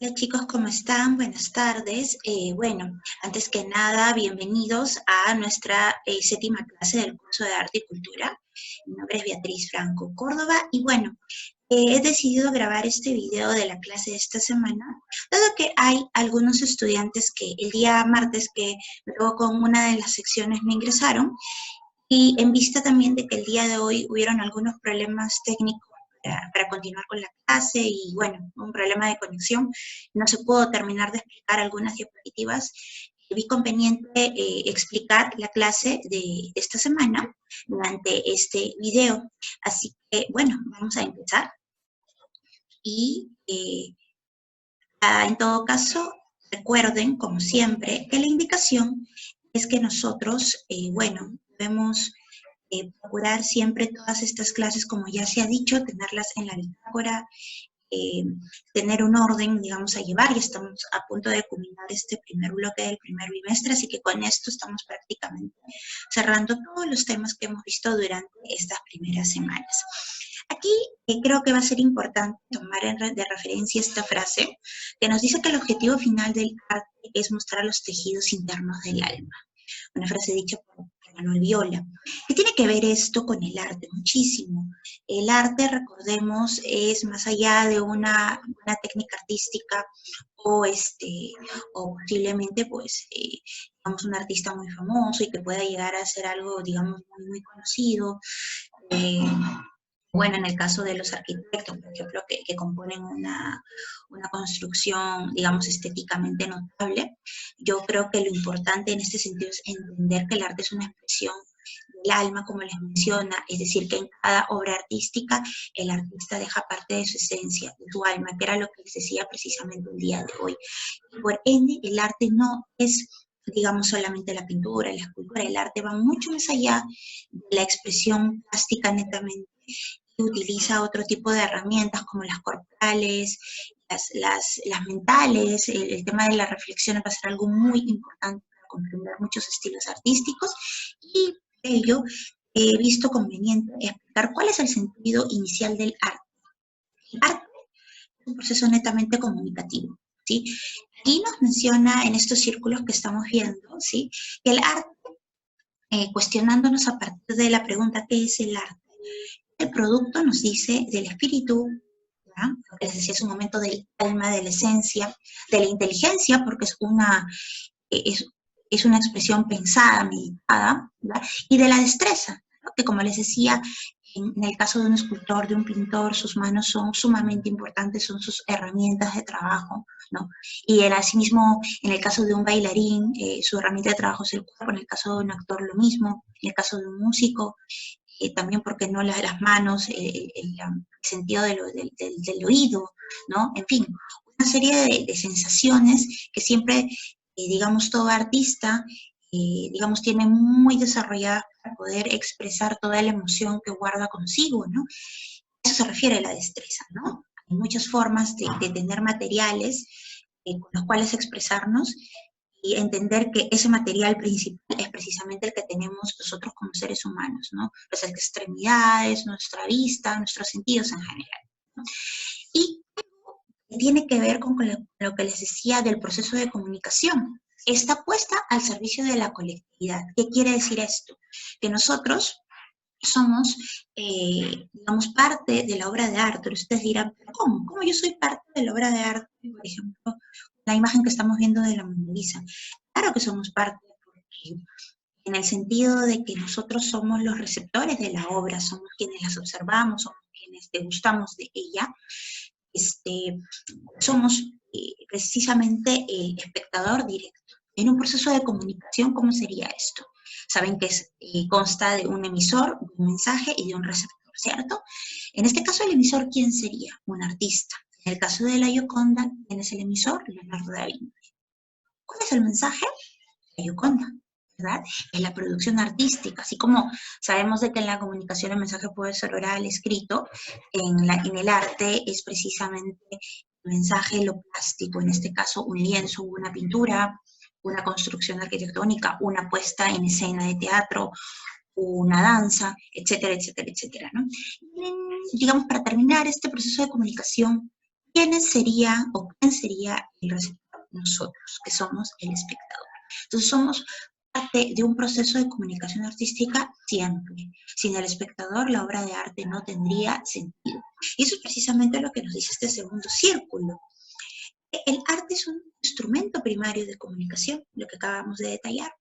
Hola chicos, ¿cómo están? Buenas tardes. Bueno, antes que nada, bienvenidos a nuestra séptima clase del curso de Arte y Cultura. Mi nombre es Beatriz Franco Córdoba y bueno, he decidido grabar este video de la clase de esta semana, dado que hay algunos estudiantes que el día martes que luego con una de las secciones me ingresaron y en vista también de que el día de hoy hubieron algunos problemas técnicos para continuar con la clase y bueno, un problema de conexión, no se pudo terminar de explicar algunas diapositivas. Vi conveniente explicar la clase de esta semana durante este video. Así que bueno, vamos a empezar. Y en todo caso, recuerden, como siempre, que la indicación es que nosotros, bueno, debemos procurar siempre todas estas clases, como ya se ha dicho, tenerlas en la bitácora, tener un orden, digamos, a llevar. Ya estamos a punto de culminar este primer bloque del primer bimestre, así que con esto estamos prácticamente cerrando todos los temas que hemos visto durante estas primeras semanas. Aquí creo que va a ser importante tomar de referencia esta frase que nos dice que el objetivo final del arte es mostrar los tejidos internos del alma. Una frase dicha por Manuel Viola. ¿Qué tiene que ver esto con el arte? Muchísimo. El arte, recordemos, es más allá de una técnica artística o posiblemente, pues, digamos, un artista muy famoso y que pueda llegar a ser algo, digamos, muy, muy conocido. Bueno, en el caso de los arquitectos, por ejemplo, que componen una construcción, digamos, estéticamente notable, yo creo que lo importante en este sentido es entender que el arte es una expresión del alma, como les menciona, es decir, que en cada obra artística el artista deja parte de su esencia, de su alma, que era lo que les decía precisamente el día de hoy. Y por ende, el arte no es, digamos, solamente la pintura, la escultura, el arte va mucho más allá de la expresión plástica netamente, utiliza otro tipo de herramientas como las corporales, las mentales. El tema de la reflexión va a ser algo muy importante para comprender muchos estilos artísticos y de ello he visto conveniente explicar cuál es el sentido inicial del arte. El arte es un proceso netamente comunicativo, ¿sí? Aquí nos menciona en estos círculos que estamos viendo, ¿sí?, que el arte, cuestionándonos a partir de la pregunta ¿qué es el arte? El producto, nos dice, del espíritu, ¿ya?, lo que les decía hace un momento, del alma, de la esencia, de la inteligencia, porque es una expresión pensada, meditada, ¿ya?, y de la destreza, ¿no?, que como les decía, en el caso de un escultor, de un pintor, sus manos son sumamente importantes, son sus herramientas de trabajo, ¿no? Y asimismo, en el caso de un bailarín, su herramienta de trabajo es el cuerpo. En el caso de un actor, lo mismo. En el caso de un músico, también, porque no las manos, el sentido del oído, ¿no? En fin, una serie de sensaciones que siempre, digamos, todo artista, digamos, tiene muy desarrolladas para poder expresar toda la emoción que guarda consigo, ¿no? A eso se refiere la destreza, ¿no? Hay muchas formas de tener materiales con los cuales expresarnos y entender que ese material principal es precisamente el que tenemos nosotros como seres humanos, ¿no? Las extremidades, nuestra vista, nuestros sentidos en general, ¿no? Y tiene que ver con lo que les decía del proceso de comunicación. Está puesta al servicio de la colectividad. ¿Qué quiere decir esto? Que nosotros somos, digamos, parte de la obra de arte. Ustedes dirán, ¿cómo? ¿Cómo yo soy parte de la obra de arte? Por ejemplo, la imagen que estamos viendo de la Mona Lisa. Claro que somos parte, porque en el sentido de que nosotros somos los receptores de la obra, somos quienes las observamos, somos quienes degustamos de ella, somos precisamente el espectador directo. En un proceso de comunicación, ¿cómo sería esto? Saben que consta de un emisor, un mensaje y de un receptor, ¿cierto? En este caso, el emisor, ¿quién sería? Un artista. En el caso de la Gioconda, ¿quién es el emisor? Leonardo da Vinci. ¿Cuál es el mensaje? La Gioconda, ¿verdad? Es la producción artística. Así como sabemos de que en la comunicación el mensaje puede ser oral, escrito, en el arte es precisamente el mensaje, lo plástico, en este caso un lienzo, una pintura, una construcción arquitectónica, una puesta en escena de teatro, una danza, etcétera, etcétera, etcétera, ¿no? Digamos, para terminar este proceso de comunicación, ¿quién sería el receptor? Nosotros, que somos el espectador. Entonces somos parte de un proceso de comunicación artística siempre. Sin el espectador, la obra de arte no tendría sentido. Y eso es precisamente lo que nos dice este segundo círculo. El arte es un instrumento primario de comunicación, lo que acabamos de detallar,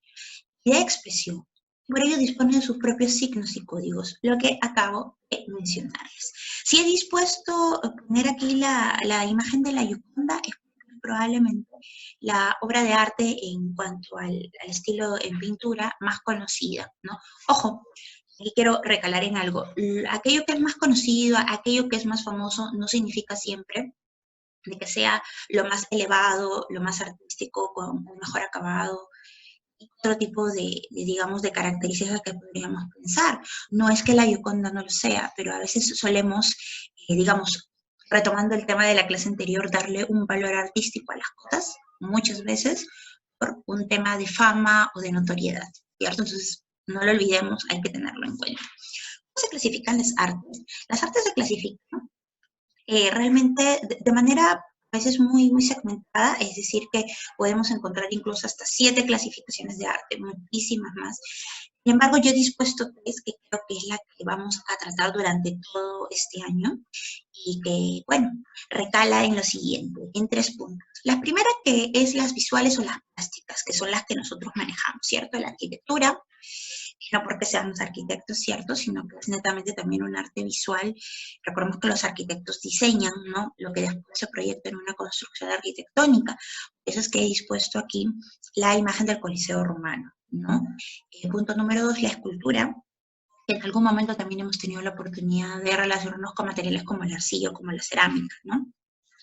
y de expresión. Por ello dispone de sus propios signos y códigos, lo que acabo de mencionarles. Si he dispuesto a poner aquí la imagen de la Gioconda, es probablemente la obra de arte en cuanto al estilo en pintura más conocida, ¿no? Ojo, aquí quiero recalar en algo. Aquello que es más conocido, aquello que es más famoso, no significa siempre de que sea lo más elevado, lo más artístico, con un mejor acabado, y otro tipo digamos, de características que podríamos pensar. No es que la Gioconda no lo sea, pero a veces solemos, digamos, retomando el tema de la clase anterior, darle un valor artístico a las cosas, muchas veces por un tema de fama o de notoriedad, ¿cierto? Entonces, no lo olvidemos, hay que tenerlo en cuenta. ¿Cómo se clasifican las artes? Las artes se clasifican realmente de manera a veces muy segmentada, es decir, que podemos encontrar incluso hasta 7 clasificaciones de arte, muchísimas más. Sin embargo, yo he dispuesto 3 que creo que es la que vamos a tratar durante todo este año y que, bueno, recala en lo siguiente, en 3 puntos. La primera que es las visuales o las plásticas, que son las que nosotros manejamos, ¿cierto? La arquitectura, no porque seamos arquitectos, ¿cierto? Sino que es netamente también un arte visual. Recordemos que los arquitectos diseñan, ¿no? Lo que después se proyecta en una construcción arquitectónica. Eso es que he dispuesto aquí la imagen del Coliseo Romano, ¿no? Punto número 2, la escultura. En algún momento también hemos tenido la oportunidad de relacionarnos con materiales como el arcillo, como la cerámica, ¿no?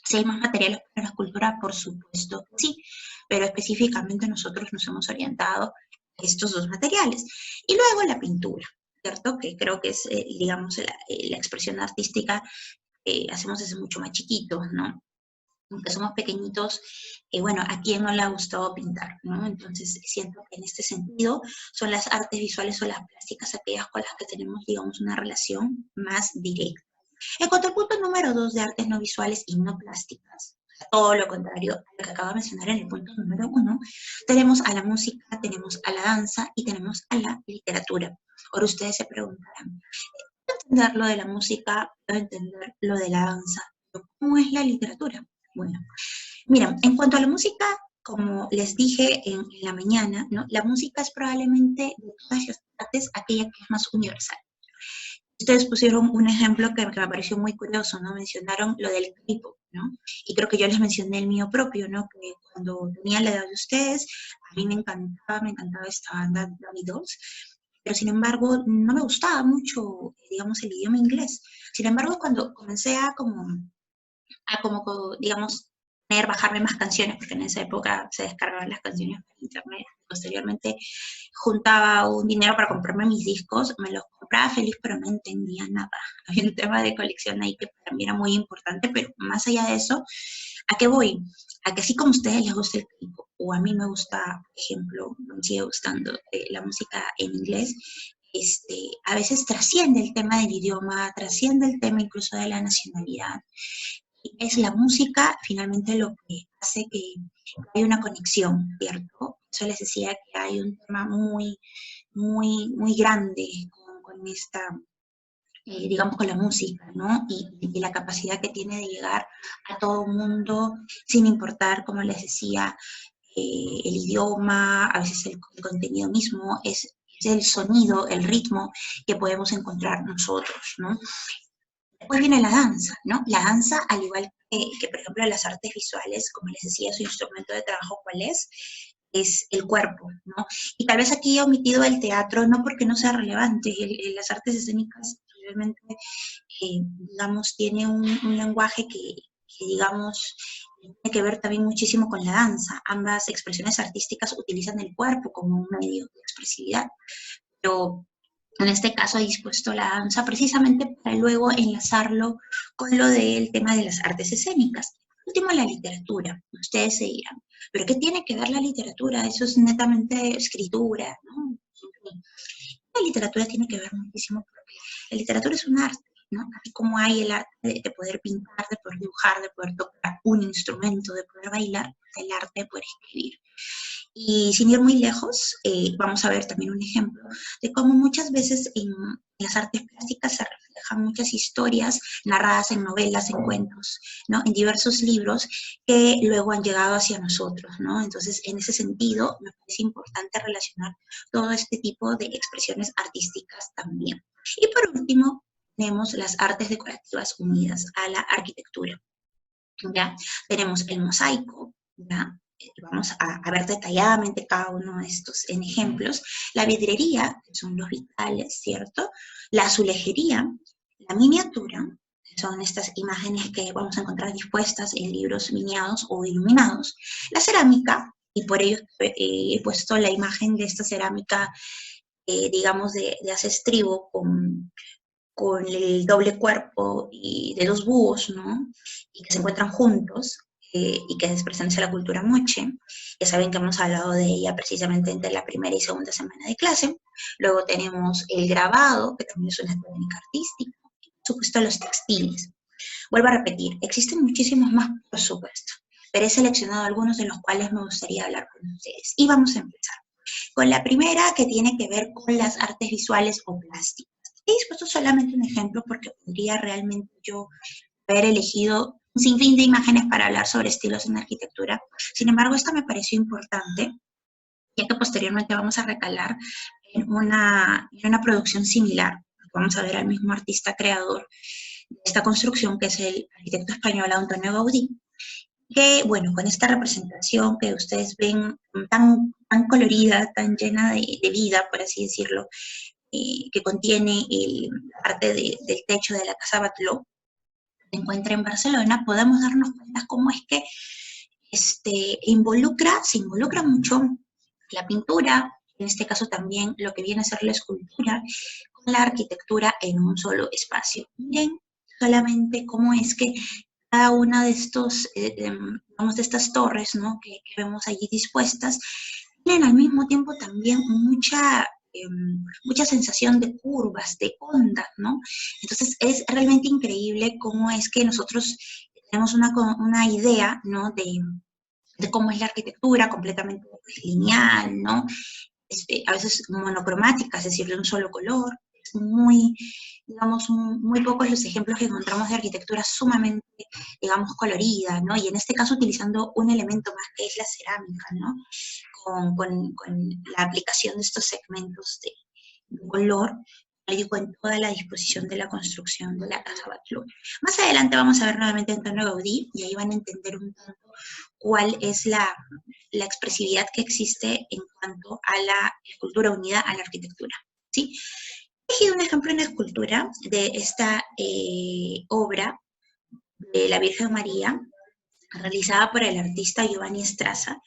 Si hay más materiales para la escultura, por supuesto que sí, pero específicamente nosotros nos hemos orientado a estos 2 materiales. Y luego la pintura, ¿cierto? Que creo que es, digamos, la expresión artística que hacemos desde mucho más chiquitos, ¿no? Aunque somos pequeñitos, bueno, ¿a quién no le ha gustado pintar, no? Entonces, siento que en este sentido son las artes visuales o las plásticas aquellas con las que tenemos, digamos, una relación más directa. En cuanto al punto número 2 de artes no visuales y no plásticas, todo lo contrario a lo que acabo de mencionar en el punto número 1, tenemos a la música, tenemos a la danza y tenemos a la literatura. Ahora ustedes se preguntarán, ¿puedo entender lo de la música? ¿Puedo entender lo de la danza? ¿Pero cómo es la literatura? Bueno, mira, en cuanto a la música, como les dije en la mañana, ¿no? La música es probablemente de todas las artes aquella que es más universal. Ustedes pusieron un ejemplo que me pareció muy curioso, ¿no? Mencionaron lo del K-pop, ¿no? Y creo que yo les mencioné el mío propio, ¿no? Que cuando tenía la edad de ustedes, a mí me encantaba esta banda Dummy Dolls, pero sin embargo no me gustaba mucho, digamos, el idioma inglés. Sin embargo, cuando comencé digamos, bajarme más canciones, porque en esa época se descargaban las canciones por internet. Posteriormente juntaba un dinero para comprarme mis discos, me los compraba feliz, pero no entendía nada. Había un tema de colección ahí que para mí era muy importante, pero más allá de eso, ¿a qué voy? A que así como a ustedes les gusta el tipo, o a mí me gusta, por ejemplo, me sigue gustando la música en inglés, a veces trasciende el tema del idioma, trasciende el tema incluso de la nacionalidad. Es la música finalmente lo que hace que hay una conexión, ¿cierto? Yo les decía que hay un tema muy grande con esta, digamos, con la música, ¿no? Y la capacidad que tiene de llegar a todo mundo sin importar, como les decía, el idioma, a veces el contenido mismo, es el sonido, el ritmo que podemos encontrar nosotros, ¿no? Después viene la danza, ¿no? La danza, al igual que, por ejemplo, las artes visuales, como les decía, su instrumento de trabajo, ¿cuál es? Es el cuerpo, ¿no? Y tal vez aquí he omitido el teatro, no porque no sea relevante, las artes escénicas realmente, digamos, tiene un lenguaje que, digamos, tiene que ver también muchísimo con la danza. Ambas expresiones artísticas utilizan el cuerpo como un medio de expresividad, pero en este caso he dispuesto la danza precisamente para luego enlazarlo con lo del tema de las artes escénicas. Último, la literatura. Ustedes se dirán, ¿pero qué tiene que ver la literatura? Eso es netamente escritura, ¿no? La literatura tiene que ver muchísimo porque la literatura es un arte. ¿no? Así como hay el arte de poder pintar, de poder dibujar, de poder tocar un instrumento, de poder bailar, el arte de poder escribir. Y sin ir muy lejos, vamos a ver también un ejemplo de cómo muchas veces en las artes plásticas se reflejan muchas historias narradas en novelas, en cuentos, ¿no? En diversos libros que luego han llegado hacia nosotros, ¿no? Entonces, en ese sentido, me parece importante relacionar todo este tipo de expresiones artísticas también. Y por último, tenemos las artes decorativas unidas a la arquitectura, ¿ya? Tenemos el mosaico, ¿ya? Vamos a ver detalladamente cada uno de estos en ejemplos. La vidrería, que son los vitales, ¿cierto? La azulejería, la miniatura, que son estas imágenes que vamos a encontrar dispuestas en libros miniados o iluminados. La cerámica, y por ello he puesto la imagen de esta cerámica, digamos, de hace estribo con el doble cuerpo y de dos búhos, ¿no? Y que se encuentran juntos y que pertenece a la cultura moche. Ya saben que hemos hablado de ella precisamente entre la primera y segunda semana de clase. Luego tenemos el grabado, que también es una técnica artística. Por supuesto, los textiles. Vuelvo a repetir, existen muchísimos más, por supuesto, pero he seleccionado algunos de los cuales me gustaría hablar con ustedes. Y vamos a empezar con la primera, que tiene que ver con las artes visuales o plásticas. He dispuesto solamente un ejemplo porque podría realmente yo haber elegido un sinfín de imágenes para hablar sobre estilos en arquitectura. Sin embargo, esta me pareció importante, ya que posteriormente vamos a recalar en una producción similar. Vamos a ver al mismo artista creador de esta construcción, que es el arquitecto español Antonio Gaudí, que, bueno, con esta representación que ustedes ven tan colorida, tan llena de vida, por así decirlo, que contiene la parte del techo de la Casa Batlló, se encuentra en Barcelona, podemos darnos cuenta cómo es que se involucra mucho la pintura, en este caso también lo que viene a ser la escultura, con la arquitectura en un solo espacio. Miren solamente cómo es que cada una de vamos, de estas torres, ¿no? que vemos allí dispuestas, tienen al mismo tiempo también mucha sensación de curvas, de ondas, ¿no? Entonces es realmente increíble cómo es que nosotros tenemos una idea, ¿no? De cómo es la arquitectura, completamente lineal, ¿no? A veces monocromática, es decir, de un solo color. Es muy, digamos, muy pocos los ejemplos que encontramos de arquitectura sumamente, digamos, colorida, ¿no? Y en este caso utilizando un elemento más que es la cerámica, ¿no? Con la aplicación de estos segmentos de color, digo, en toda la disposición de la construcción de la Casa Batlló. Más adelante vamos a ver nuevamente a Antonio Gaudí y ahí van a entender un poco cuál es la expresividad que existe en cuanto a la escultura unida a la arquitectura, ¿sí? He elegido un ejemplo en la escultura de esta obra de la Virgen María, realizada por el artista Giovanni Straza.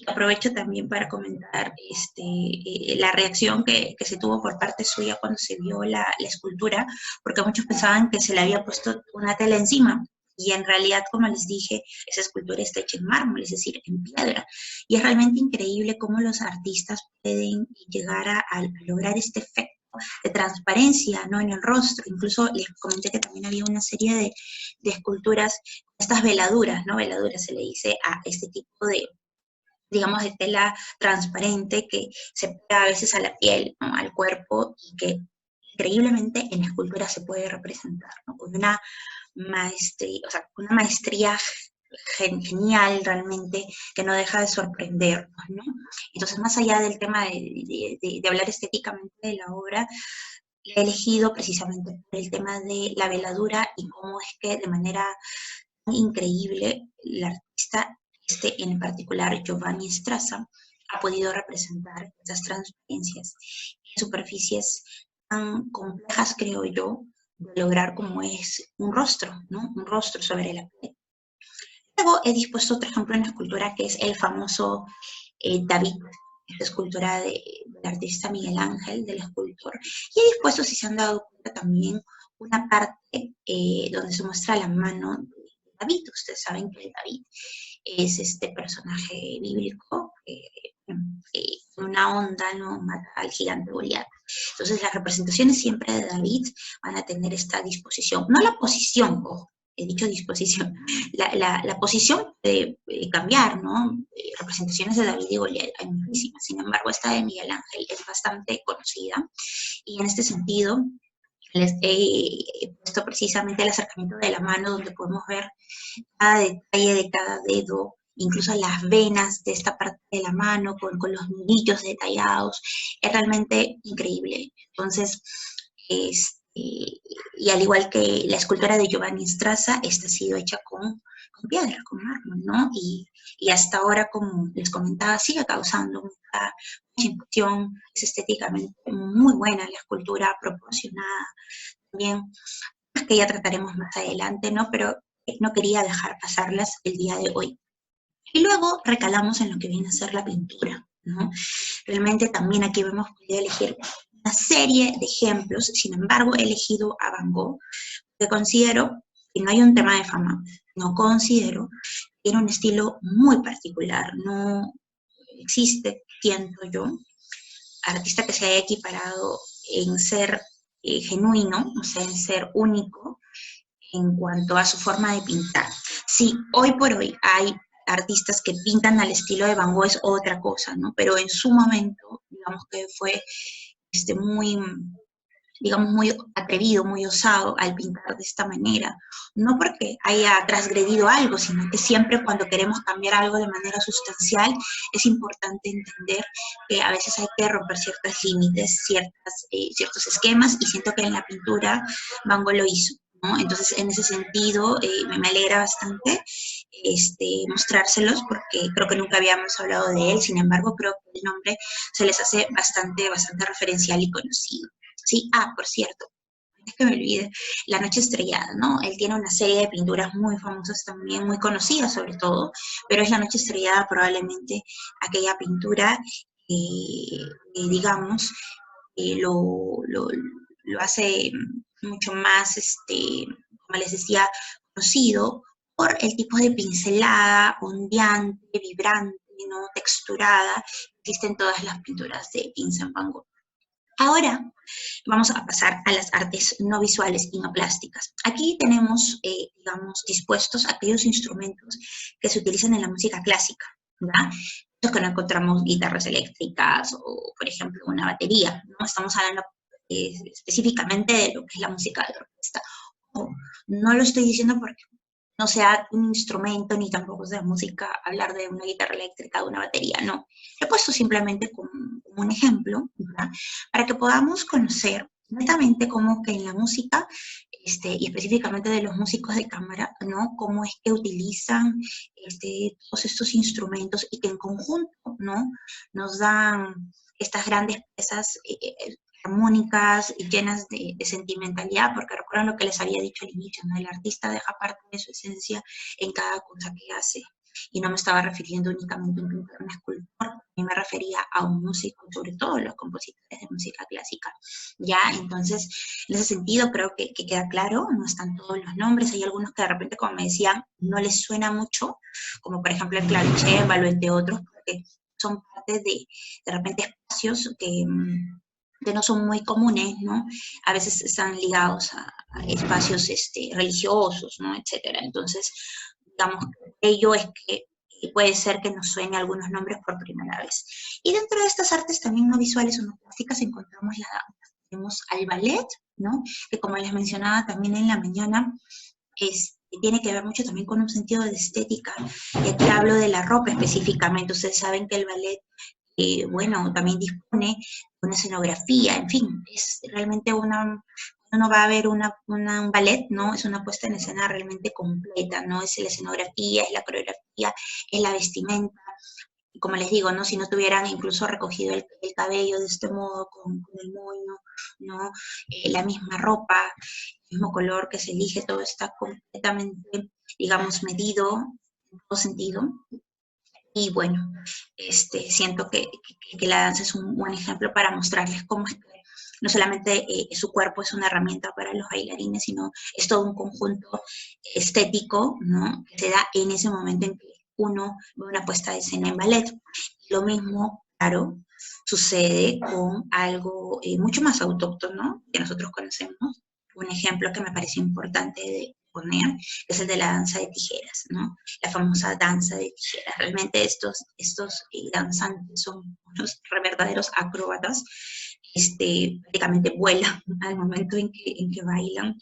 Aprovecho también para comentar la reacción que se tuvo por parte suya cuando se vio la escultura, porque muchos pensaban que se le había puesto una tela encima, y en realidad, como les dije, esa escultura está hecha en mármol, es decir, en piedra, y es realmente increíble cómo los artistas pueden llegar a lograr este efecto de transparencia, ¿no? En el rostro. Incluso les comenté que también había una serie de esculturas, estas veladuras, ¿no? Veladuras se le dice a este tipo de, digamos, de tela transparente que se pega a veces a la piel, ¿no? Al cuerpo, y que increíblemente en la escultura se puede representar, ¿no? Con una maestría, o sea, una maestría genial realmente, que no deja de sorprendernos, ¿no? Entonces, más allá del tema de hablar estéticamente de la obra, he elegido precisamente el tema de la veladura y cómo es que de manera increíble el artista, en particular Giovanni Straza, ha podido representar esas transparencias en superficies tan complejas, creo yo, de lograr como es un rostro, ¿no? Un rostro sobre la piel. Luego he dispuesto otro ejemplo en la escultura, que es el famoso David, esta escultura del artista Miguel Ángel, del escultor. Y he dispuesto, si se han dado cuenta, también una parte donde se muestra la mano de David. Ustedes saben que David es este personaje bíblico, una onda, ¿no? Mata al gigante Goliat. Entonces las representaciones siempre de David van a tener esta disposición, no la posición, ojo, he dicho disposición, la posición puede cambiar, ¿no? Representaciones de David y Goliat hay muchísimas, sin embargo esta de Miguel Ángel es bastante conocida y en este sentido les he puesto precisamente el acercamiento de la mano donde podemos ver cada detalle de cada dedo, incluso las venas de esta parte de la mano con los nudillos detallados, es realmente increíble. Entonces, y al igual que la escultura de Giovanni Strassa, esta ha sido hecha con piedra, con mármol, ¿no? Y hasta ahora, como les comentaba, sigue causando mucha impresión, es estéticamente muy buena la escultura, proporcionada, también que ya trataremos más adelante, ¿no? Pero no quería dejar pasarlas el día de hoy. Y luego recalamos en lo que viene a ser la pintura, ¿no? Realmente también aquí hemos podido elegir una serie de ejemplos, sin embargo he elegido a Van Gogh, que considero que no hay un tema de fama, no considero, tiene un estilo muy particular, no existe, siento yo, artista que se haya equiparado en ser genuino, o sea, en ser único, en cuanto a su forma de pintar. Sí, hoy por hoy hay artistas que pintan al estilo de Van Gogh, es otra cosa, ¿no? Pero en su momento, digamos que fue muy, digamos, muy atrevido, muy osado al pintar de esta manera. No porque haya transgredido algo, sino que siempre cuando queremos cambiar algo de manera sustancial, es importante entender que a veces hay que romper ciertos límites, ciertos esquemas, y siento que en la pintura Van Gogh lo hizo, ¿no? Entonces, en ese sentido, me alegra bastante mostrárselos, porque creo que nunca habíamos hablado de él, sin embargo, creo que el nombre se les hace bastante referencial y conocido. Sí, por cierto, es que me olvide, La Noche Estrellada, ¿no? Él tiene una serie de pinturas muy famosas también, muy conocidas sobre todo, pero es La Noche Estrellada probablemente aquella pintura, digamos, lo hace mucho más, como les decía, conocido por el tipo de pincelada ondeante, vibrante, ¿no? Texturada, que existe en todas las pinturas de Vincent Van Gogh. Ahora vamos a pasar a las artes no visuales y no plásticas. Aquí tenemos, digamos, dispuestos aquellos instrumentos que se utilizan en la música clásica, ¿verdad? Los que no encontramos guitarras eléctricas o, por ejemplo, una batería, ¿no? Estamos hablando específicamente de lo que es la música de orquesta. No lo estoy diciendo porque no sea un instrumento, ni tampoco sea música, hablar de una guitarra eléctrica, de una batería, no. He puesto simplemente como un ejemplo, ¿verdad? Para que podamos conocer netamente cómo que en la música, y específicamente de los músicos de cámara, ¿no? Cómo es que utilizan todos estos instrumentos y que en conjunto, ¿no? Nos dan estas grandes piezas armónicas y llenas de sentimentalidad, porque recuerdan lo que les había dicho al inicio, ¿no? El artista deja parte de su esencia en cada cosa que hace. Y no me estaba refiriendo únicamente a un pintor, un escultor, a mí me refería a un músico, sobre todo los compositores de música clásica. Ya, entonces, en ese sentido creo que queda claro, no están todos los nombres, hay algunos que de repente, como me decían, no les suena mucho, como por ejemplo el clavicémbalo, entre otros, porque son parte de repente espacios que no son muy comunes, ¿no? A veces están ligados a espacios religiosos, ¿no? Etcétera. Entonces, digamos, ello es que puede ser que nos suene algunos nombres por primera vez. Y dentro de estas artes también no visuales o no plásticas encontramos la danza. Tenemos al ballet, ¿no? Que como les mencionaba también en la mañana, tiene que ver mucho también con un sentido de estética, y aquí hablo de la ropa específicamente. Ustedes saben que el ballet, bueno, también dispone de una escenografía, en fin, es realmente uno va a ver un ballet, ¿no? Es una puesta en escena realmente completa, ¿no? Es la escenografía, es la coreografía, es la vestimenta. Y como les digo, ¿no? Si no tuvieran incluso recogido el cabello de este modo, con el moño, ¿no? La misma ropa, el mismo color que se elige, todo está completamente, digamos, medido en todo sentido. Y bueno, siento que la danza es un buen ejemplo para mostrarles cómo es que no solamente su cuerpo es una herramienta para los bailarines, sino es todo un conjunto estético, ¿no? Que se da en ese momento en que uno ve una puesta de escena en ballet. Lo mismo claro, sucede con algo mucho más autóctono que nosotros conocemos. Un ejemplo que me pareció importante de poner es el de la danza de tijeras, ¿no? La famosa danza de tijeras. Realmente estos danzantes son unos verdaderos acróbatas, prácticamente vuelan al momento en que bailan,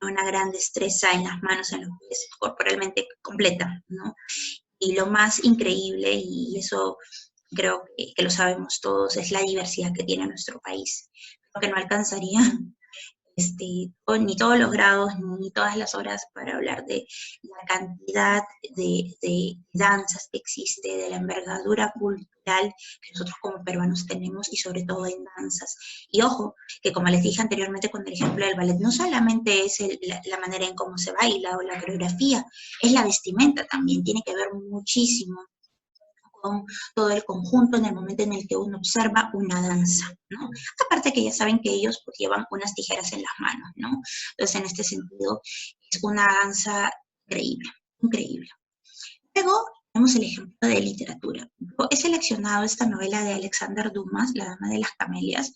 una gran destreza en las manos, en los pies, corporalmente completa, ¿no? Y lo más increíble, y eso creo que lo sabemos todos, es la diversidad que tiene nuestro país. Creo que no alcanzaría ni todos los grados, ni todas las horas para hablar de la cantidad de danzas que existe, de la envergadura cultural que nosotros como peruanos tenemos y sobre todo en danzas. Y ojo, que como les dije anteriormente con el ejemplo del ballet, no solamente es la manera en cómo se baila o la coreografía, es la vestimenta también, tiene que ver muchísimo con todo el conjunto en el momento en el que uno observa una danza, ¿no? Aparte que ya saben que ellos pues, llevan unas tijeras en las manos, ¿no? Entonces, en este sentido, es una danza increíble, increíble. Luego, tenemos el ejemplo de literatura. He seleccionado esta novela de Alexander Dumas, La Dama de las Camelias,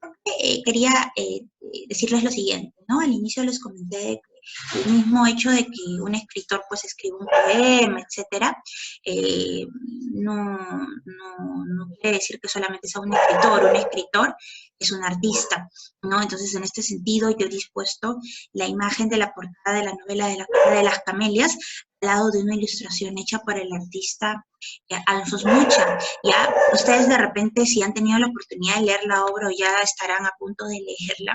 porque quería decirles lo siguiente, ¿no? Al inicio les comenté que el mismo hecho de que un escritor pues escriba un poema, etcétera, eh, no quiere decir que solamente sea un escritor es un artista, ¿no? Entonces, en este sentido, yo he dispuesto la imagen de la portada de la novela de La Casa de las Camelias al lado de una ilustración hecha por el artista Alfonso Mucha. Ya ustedes de repente, si han tenido la oportunidad de leer la obra o ya estarán a punto de leerla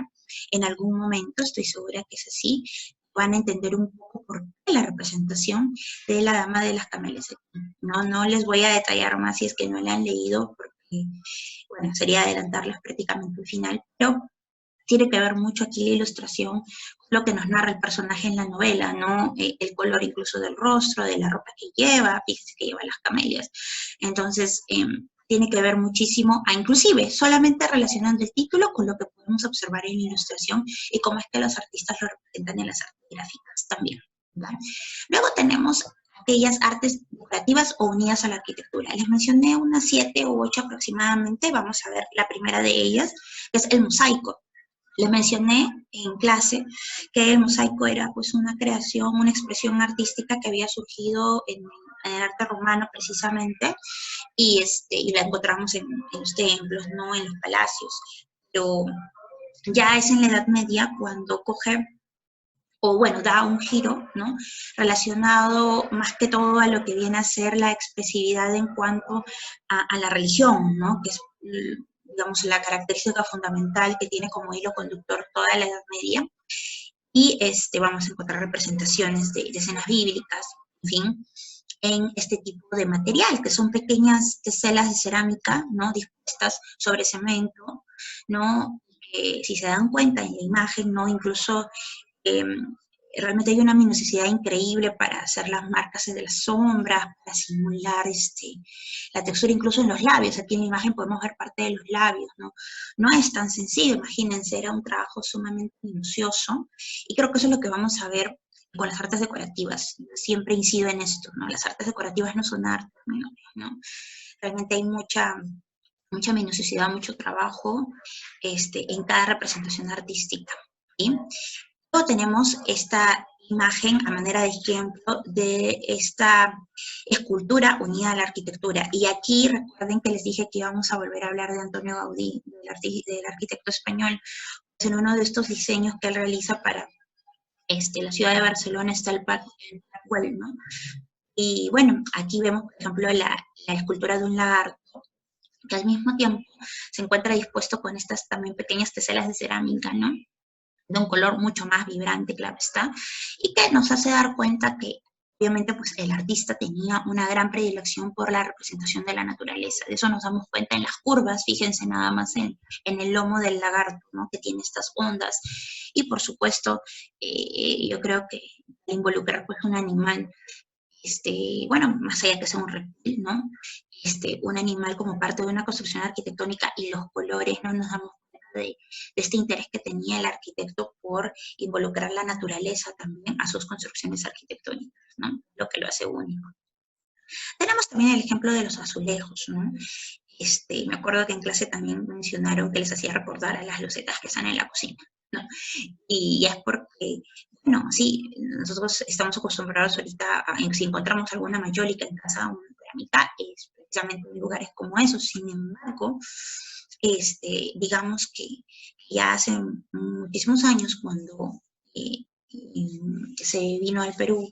en algún momento, estoy segura que es así, van a entender un poco por qué la representación de la Dama de las Camelias. No les voy a detallar más si es que no la han leído, porque, bueno, sería adelantarles prácticamente el final, pero tiene que ver mucho aquí la ilustración, lo que nos narra el personaje en la novela, ¿no? El color incluso del rostro, de la ropa que lleva, fíjense que lleva las camelias. Entonces, tiene que ver muchísimo, inclusive solamente relacionando el título con lo que podemos observar en la ilustración y cómo es que los artistas lo representan en las artes gráficas también. ¿Vale? Luego tenemos aquellas artes decorativas o unidas a la arquitectura. Les mencioné unas 7 u 8 aproximadamente, vamos a ver la primera de ellas, que es el mosaico. Les mencioné en clase que el mosaico era pues una creación, una expresión artística que había surgido en el arte romano precisamente, y la encontramos en los templos, ¿no? En los palacios. Pero ya es en la Edad Media cuando coge, o bueno, da un giro, ¿no? Relacionado más que todo a lo que viene a ser la expresividad en cuanto a la religión, ¿no? Que es, digamos, la característica fundamental que tiene como hilo conductor toda la Edad Media. Y vamos a encontrar representaciones de escenas bíblicas, en fin, en este tipo de material, que son pequeñas teselas de cerámica, ¿no? Dispuestas sobre cemento, ¿no? Si se dan cuenta en la imagen, ¿no? Incluso realmente hay una minuciosidad increíble para hacer las marcas de las sombras, para simular la textura incluso en los labios. Aquí en la imagen podemos ver parte de los labios, ¿no? No es tan sencillo, imagínense, era un trabajo sumamente minucioso, y creo que eso es lo que vamos a ver con las artes decorativas. Siempre incido en esto, ¿no? Las artes decorativas no son arte, ¿no? Realmente hay mucha minuciosidad, mucho trabajo en cada representación artística, ¿sí? Luego tenemos esta imagen a manera de ejemplo de esta escultura unida a la arquitectura. Y aquí recuerden que les dije que íbamos a volver a hablar de Antonio Gaudí, del arquitecto español. Pues en uno de estos diseños que él realiza para la ciudad de Barcelona está el Parc Güell, ¿no? Y bueno, aquí vemos, por ejemplo, la escultura de un lagarto, que al mismo tiempo se encuentra dispuesto con estas también pequeñas teselas de cerámica, ¿no? De un color mucho más vibrante, claro está, y que nos hace dar cuenta que obviamente pues el artista tenía una gran predilección por la representación de la naturaleza. De eso nos damos cuenta en las curvas, fíjense nada más en el lomo del lagarto, ¿no? Que tiene estas ondas, y por supuesto yo creo que involucrar pues un animal, bueno, más allá que sea un reptil, ¿no? Un animal como parte de una construcción arquitectónica, y los colores, ¿no? Nos damos de este interés que tenía el arquitecto por involucrar la naturaleza también a sus construcciones arquitectónicas, ¿no? Lo que lo hace único. Tenemos también el ejemplo de los azulejos, ¿no? Me acuerdo que en clase también mencionaron que les hacía recordar a las losetas que están en la cocina, ¿no? Y es porque, bueno, sí, nosotros estamos acostumbrados ahorita, si encontramos alguna mayólica en casa, una cerámica, es precisamente en lugares como esos. Sin embargo, digamos que ya hace muchísimos años, cuando se vino al Perú,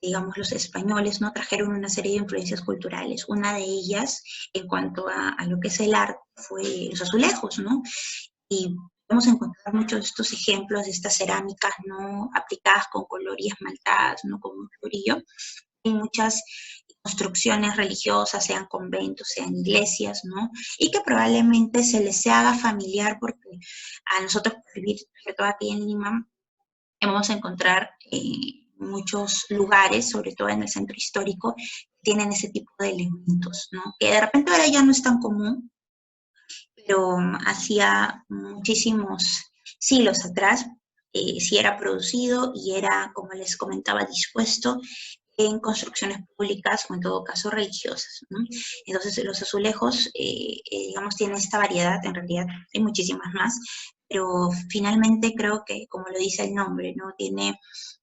digamos, los españoles, ¿no? Trajeron una serie de influencias culturales. Una de ellas, en cuanto a lo que es el arte, fue los azulejos, ¿no? Y podemos encontrar muchos de estos ejemplos de estas cerámicas, ¿no? Aplicadas con color y esmaltadas, ¿no? Con un florillo, en muchas construcciones religiosas, sean conventos, sean iglesias, ¿no? Y que probablemente se les haga familiar, porque a nosotros, por vivir sobre todo aquí en Lima, vamos a encontrar muchos lugares, sobre todo en el centro histórico, que tienen ese tipo de elementos, ¿no? Que de repente ahora ya no es tan común, pero hacía muchísimos siglos atrás sí era producido y era, como les comentaba, dispuesto en construcciones públicas o en todo caso religiosas, ¿no? Entonces los azulejos, digamos, tienen esta variedad, en realidad hay muchísimas más, pero finalmente creo que, como lo dice el nombre, ¿no? Tiene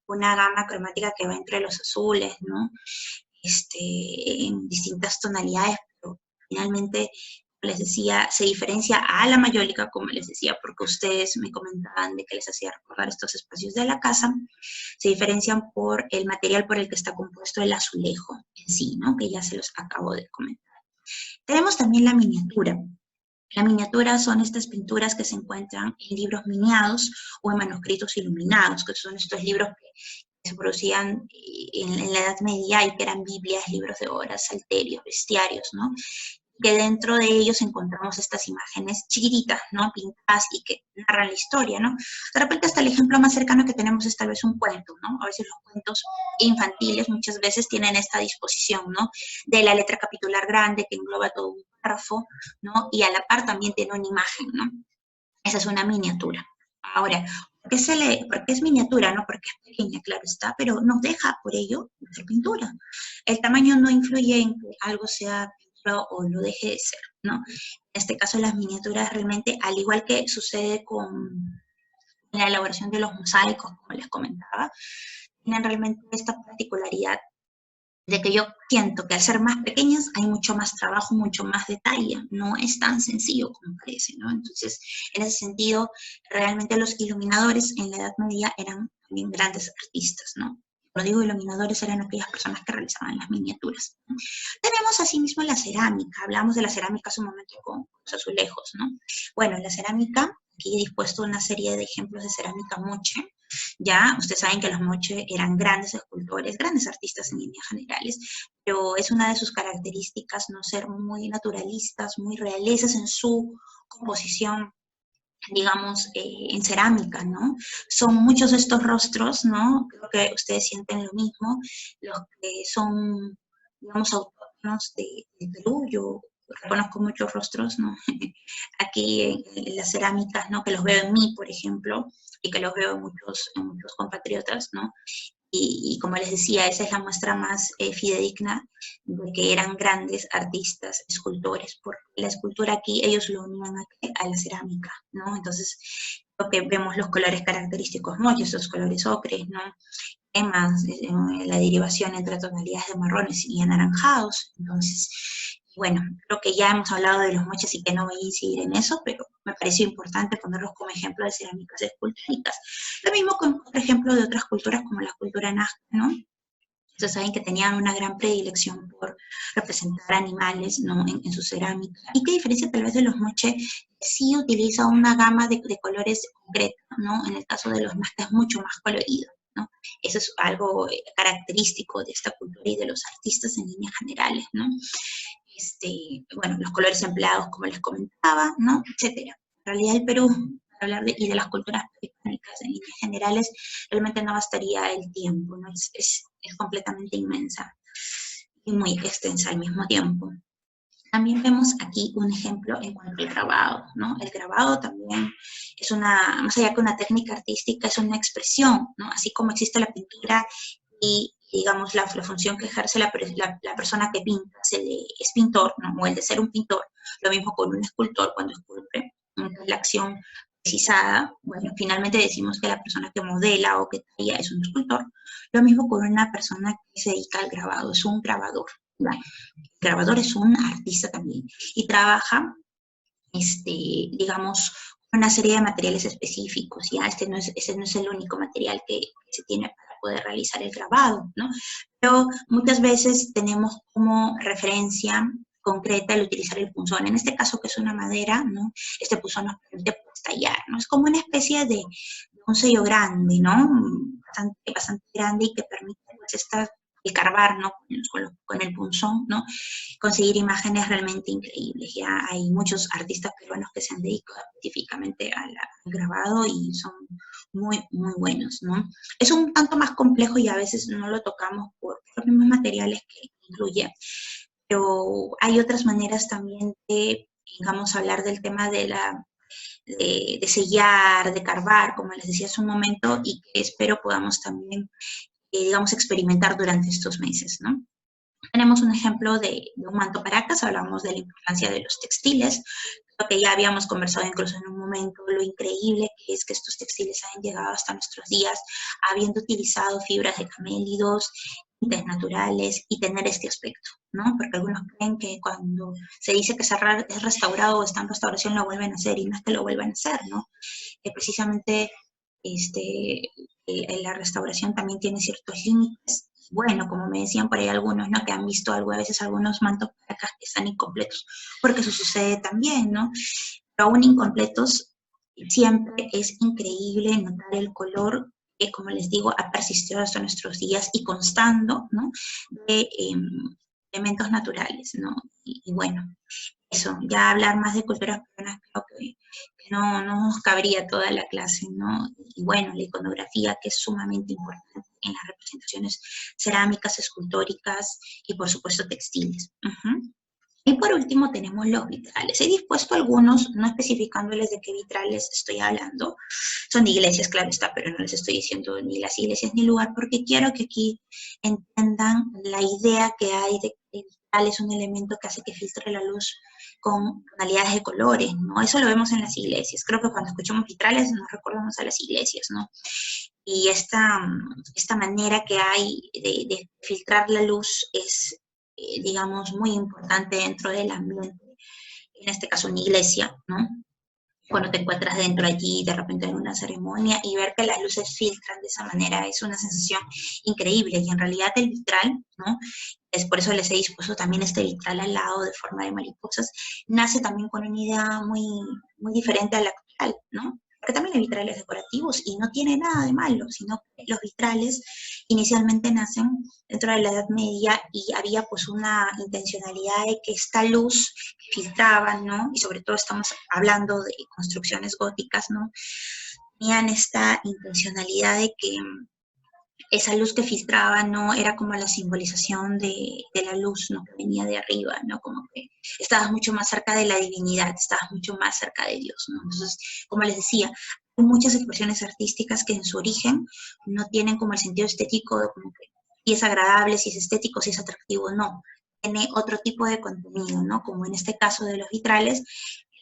una gama cromática que va entre los azules, ¿no? En distintas tonalidades, pero finalmente, les decía, se diferencia a la mayólica, como les decía, porque ustedes me comentaban de que les hacía recordar estos espacios de la casa. Se diferencian por el material por el que está compuesto el azulejo en sí, ¿no? Que ya se los acabo de comentar. Tenemos también la miniatura. La miniatura son estas pinturas que se encuentran en libros miniados o en manuscritos iluminados, que son estos libros que se producían en la Edad Media y que eran Biblias, libros de horas, salterios, bestiarios, ¿no? Que dentro de ellos encontramos estas imágenes chiquititas, ¿no? Pintadas y que narran la historia, ¿no? De repente hasta el ejemplo más cercano que tenemos es tal vez un cuento, ¿no? A veces los cuentos infantiles muchas veces tienen esta disposición, ¿no? De la letra capitular grande que engloba todo un párrafo, ¿no? Y a la par también tiene una imagen, ¿no? Esa es una miniatura. Ahora, ¿por qué es miniatura? ¿No? Porque es pequeña, claro está, pero nos deja por ello ser pintura. El tamaño no influye en que algo sea pintura o lo deje de ser, ¿no? En este caso, las miniaturas realmente, al igual que sucede con la elaboración de los mosaicos, como les comentaba, tienen realmente esta particularidad de que yo siento que al ser más pequeñas hay mucho más trabajo, mucho más detalle, no es tan sencillo como parece, ¿no? Entonces, en ese sentido, realmente los iluminadores en la Edad Media eran también grandes artistas, ¿no? Cuando digo iluminadores, eran aquellas personas que realizaban las miniaturas, ¿no? Tenemos asimismo la cerámica, hablamos de la cerámica hace un momento con los azulejos, ¿no? Bueno, la cerámica, aquí he dispuesto una serie de ejemplos de cerámica moche. Ya, ustedes saben que los moche eran grandes escultores, grandes artistas en líneas generales, pero es una de sus características no ser muy naturalistas, muy realistas en su composición, digamos, en cerámica, ¿no? Son muchos de estos rostros, ¿no? Creo que ustedes sienten lo mismo, los que son, digamos, autóctonos de Perú. Yo reconozco muchos rostros, ¿no? Aquí en las cerámicas, ¿no? Que los veo en mí, por ejemplo, y que los veo en muchos compatriotas, ¿no? Y como les decía, esa es la muestra más fidedigna de que eran grandes artistas, escultores, porque la escultura aquí ellos lo unían a la cerámica, ¿no? Entonces, lo que vemos los colores característicos, ¿no? Esos colores ocres, ¿no? Temas, la derivación entre tonalidades de marrones y anaranjados. Entonces, bueno, creo que ya hemos hablado de los moches y que no voy a incidir en eso, pero me pareció importante ponerlos como ejemplo de cerámicas escultóricas. Lo mismo con otro ejemplo de otras culturas como la cultura nazca, ¿no? Ustedes saben que tenían una gran predilección por representar animales, ¿no? En su cerámica. Y qué diferencia tal vez de los moches, sí utiliza una gama de colores concreta, ¿no? En el caso de los nazca es mucho más colorido, ¿no? Eso es algo característico de esta cultura y de los artistas en líneas generales, ¿no? Bueno, los colores empleados, como les comentaba, ¿no? Etcétera. En realidad el Perú, para hablar y de las culturas prehispánicas en líneas generales, realmente no bastaría el tiempo, ¿no? Es completamente inmensa y muy extensa al mismo tiempo. También vemos aquí un ejemplo en cuanto al grabado, ¿no? El grabado también es más allá que una técnica artística, es una expresión, ¿no? Así como existe la pintura y digamos, la función que ejerce la persona que pinta, es pintor, ¿no? O el de ser un pintor, lo mismo con un escultor cuando esculpe, la acción precisada, bueno, finalmente decimos que la persona que modela o que talla es un escultor, lo mismo con una persona que se dedica al grabado, es un grabador, ¿no? El grabador es un artista también, y trabaja, digamos, una serie de materiales específicos, ¿ya? Ese no es el único material que se tiene para poder realizar el grabado, ¿no? Pero muchas veces tenemos como referencia concreta el utilizar el punzón. En este caso, que es una madera, ¿no? Este punzón nos permite pues, tallar, ¿no? Es como una especie de un sello grande, ¿no? Bastante grande y que permite pues, el carbar, ¿no? Con el punzón, ¿no? Conseguir imágenes realmente increíbles. Ya hay muchos artistas peruanos que se han dedicado específicamente al grabado y son muy, muy buenos, ¿no? Es un tanto más complejo y a veces no lo tocamos por los mismos materiales que incluye, pero hay otras maneras también de, digamos, hablar del tema de sellar, de carbar, como les decía hace un momento, y que espero podamos también, digamos, experimentar durante estos meses, ¿no? Tenemos un ejemplo de un manto Paracas, hablamos de la importancia de los textiles, lo que ya habíamos conversado incluso en un momento, lo increíble que es que estos textiles hayan llegado hasta nuestros días, habiendo utilizado fibras de camélidos, tintes naturales y tener este aspecto, ¿no? Porque algunos creen que cuando se dice que es restaurado o está en restauración lo vuelven a hacer y no es que lo vuelvan a hacer, ¿no? Precisamente la restauración también tiene ciertos límites. Bueno, como me decían por ahí algunos, ¿no? Que han visto a veces algunos mantos Paracas que están incompletos, porque eso sucede también, ¿no? Pero aún incompletos, siempre es increíble notar el color que, como les digo, ha persistido hasta nuestros días y constando, ¿no? De elementos naturales, ¿no? Y bueno, eso, ya hablar más de culturas peruanas creo que no nos cabría toda la clase, ¿no? Y bueno, la iconografía que es sumamente importante en las representaciones cerámicas, escultóricas y por supuesto textiles. Y por último tenemos los vitrales. He dispuesto algunos, no especificándoles de qué vitrales estoy hablando. Son de iglesias, claro está, pero no les estoy diciendo ni las iglesias ni el lugar, porque quiero que aquí entiendan la idea que hay de que el vitral es un elemento que hace que filtre la luz con tonalidades de colores, ¿no? Eso lo vemos en las iglesias. Creo que cuando escuchamos vitrales nos recordamos a las iglesias, ¿no? Y esta manera que hay de filtrar la luz es, digamos, muy importante dentro del ambiente, en este caso una iglesia, ¿no? Cuando te encuentras dentro allí, de repente en una ceremonia, y ver que las luces filtran de esa manera es una sensación increíble. Y en realidad el vitral, ¿no? Es por eso les he dispuesto también este vitral al lado de forma de mariposas, nace también con una idea muy, muy diferente a la actual, ¿no? Porque también hay vitrales decorativos y no tiene nada de malo, sino que los vitrales inicialmente nacen dentro de la Edad Media y había pues una intencionalidad de que esta luz filtraba, ¿no? Y sobre todo estamos hablando de construcciones góticas, ¿no? Tenían esta intencionalidad de que esa luz que filtraba no era como la simbolización de la luz, ¿no? Que venía de arriba, ¿no? Como que estabas mucho más cerca de la divinidad, estabas mucho más cerca de Dios, ¿no? Entonces, como les decía, hay muchas expresiones artísticas que en su origen no tienen como el sentido estético, como que si es agradable, si es estético, si es atractivo, no. Tiene otro tipo de contenido, ¿no? Como en este caso de los vitrales,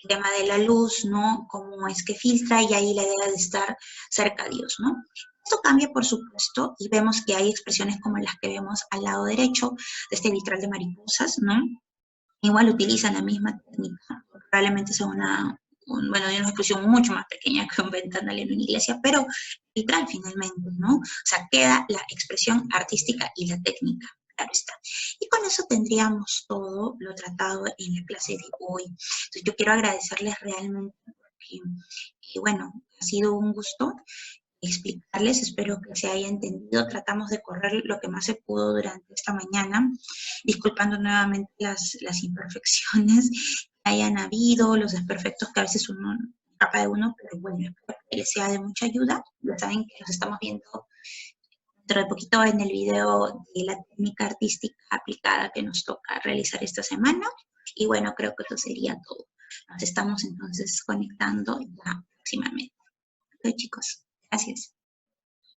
el tema de la luz, ¿no? Cómo es que filtra y ahí la idea de estar cerca a Dios, ¿no? Esto cambia, por supuesto, y vemos que hay expresiones como las que vemos al lado derecho de este vitral de mariposas, ¿no? Igual utilizan la misma técnica, probablemente sea bueno, de una expresión mucho más pequeña que un ventanal en una iglesia, pero vitral finalmente, ¿no? O sea, queda la expresión artística y la técnica. Claro está. Y con eso tendríamos todo lo tratado en la clase de hoy. Entonces, yo quiero agradecerles realmente porque, bueno, ha sido un gusto explicarles, espero que se haya entendido, tratamos de correr lo que más se pudo durante esta mañana, disculpando nuevamente las imperfecciones que hayan habido, los desperfectos que a veces uno escapa de uno, pero bueno, espero que les sea de mucha ayuda, ya saben que nos estamos viendo dentro de poquito en el video de la técnica artística aplicada que nos toca realizar esta semana, y bueno, creo que eso sería todo. Nos estamos entonces conectando ya próximamente. Ok, chicos. Gracias.